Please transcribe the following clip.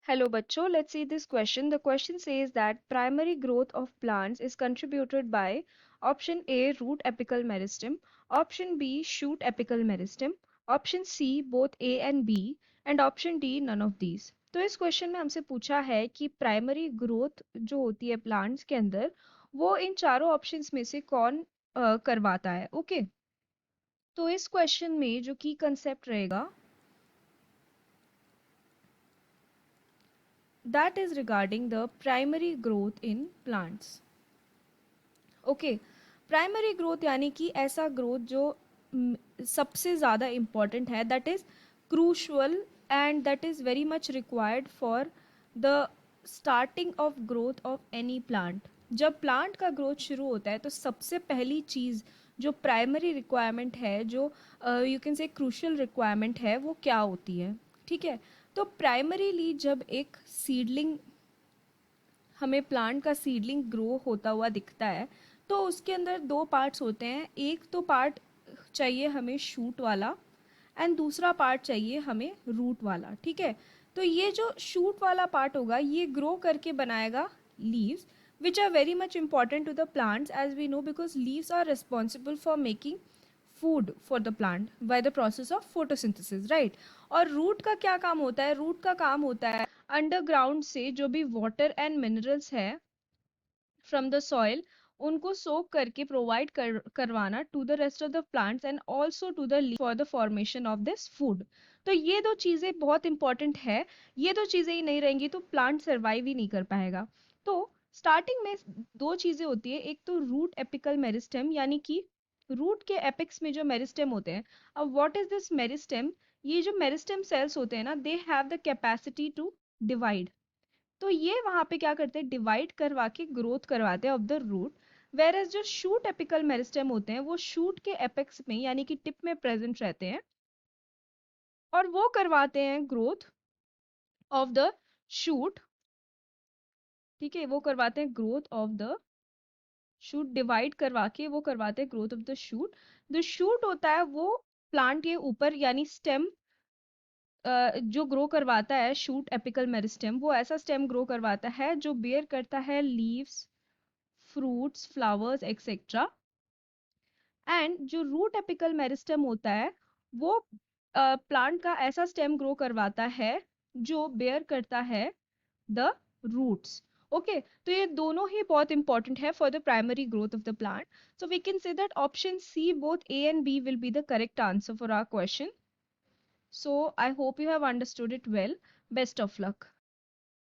Hello बच्चों, let's see this question. The question says that primary growth of plants is contributed by option A root apical meristem, option B shoot apical meristem, option C both A and B and option D none of these. तो इस question में हमसे पूछा है कि primary growth जो होती है प्लांट्स के अंदर वो इन चारों ऑप्शंस में से कौन करवाता है। ओके, तो इस क्वेश्चन में जो की कंसेप्ट रहेगा that is regarding the primary growth in plants. Okay, primary growth यानी कि ऐसा ग्रोथ जो सबसे ज़्यादा इम्पॉर्टेंट है, that is crucial and that is very much required for the starting of growth of any plant. जब plant का growth शुरू होता है तो सबसे पहली चीज़ जो प्राइमरी रिक्वायरमेंट है, जो you can say crucial requirement है, वो क्या होती है। ठीक है, तो प्राइमरीली जब एक सीडलिंग हमें प्लांट का सीडलिंग ग्रो होता हुआ दिखता है तो उसके अंदर दो पार्ट्स होते हैं। एक तो पार्ट चाहिए हमें शूट वाला एंड दूसरा पार्ट चाहिए हमें रूट वाला। ठीक है, तो ये जो शूट वाला पार्ट होगा ये ग्रो करके बनाएगा leaves which are very much important to the plants as we know, because leaves are responsible for making food for the plant by the process of photosynthesis, right. और root का क्या काम होता है? रूट का काम होता है अंडरग्राउंड से जो भी वाटर एंड मिनरल्स है फ्रॉम द सॉइल उनको सोक करके प्रोवाइड करवाना to the rest of the plants and also to the for the formation of this food. तो ये दो चीजें बहुत इंपॉर्टेंट है। ये दो चीजें ही नहीं रहेंगी तो प्लांट सर्वाइव ही नहीं कर पाएगा। तो स्टार्टिंग में दो चीजें होती है, एक तो रूट एपिकल मेरिस्टेम यानी कि रूट के एपिक्स में जो मेरिस्टेम होते हैं। अब व्हाट इज दिस मेरिस्टेम? ये जो मेरिस्टेम सेल्स होते हैं ना, they have the capacity to divide. तो ये वहां पे क्या करते हैं, डिवाइड करवा के ग्रोथ करवाते हैं of the root. Whereas जो शूट एपिकल मेरिस्टेम होते हैं वो शूट के एपेक्स में यानी कि टिप में प्रेजेंट रहते हैं और वो करवाते हैं ग्रोथ ऑफ द शूट। ठीक है, वो करवाते हैं growth of the shoot, divide करवा के वो करवाते हैं growth of the shoot. The shoot होता है वो प्लांट के ऊपर यानी स्टेम जो ग्रो करवाता है। शूट एपिकल मेरिस्टेम वो ऐसा स्टेम ग्रो करवाता है जो बेयर करता है leaves, fruits, flowers etcetera. And जो रूट एपिकल मेरिस्टेम होता है वो प्लांट का ऐसा स्टेम ग्रो करवाता है जो बेयर करता है द रूट्स। ओके, तो ये दोनों ही बहुत इंपॉर्टेंट है for the primary growth of the plant. So we can say that option C both A and B will be the correct answer for our question. So I hope you have understood it well. Best of luck.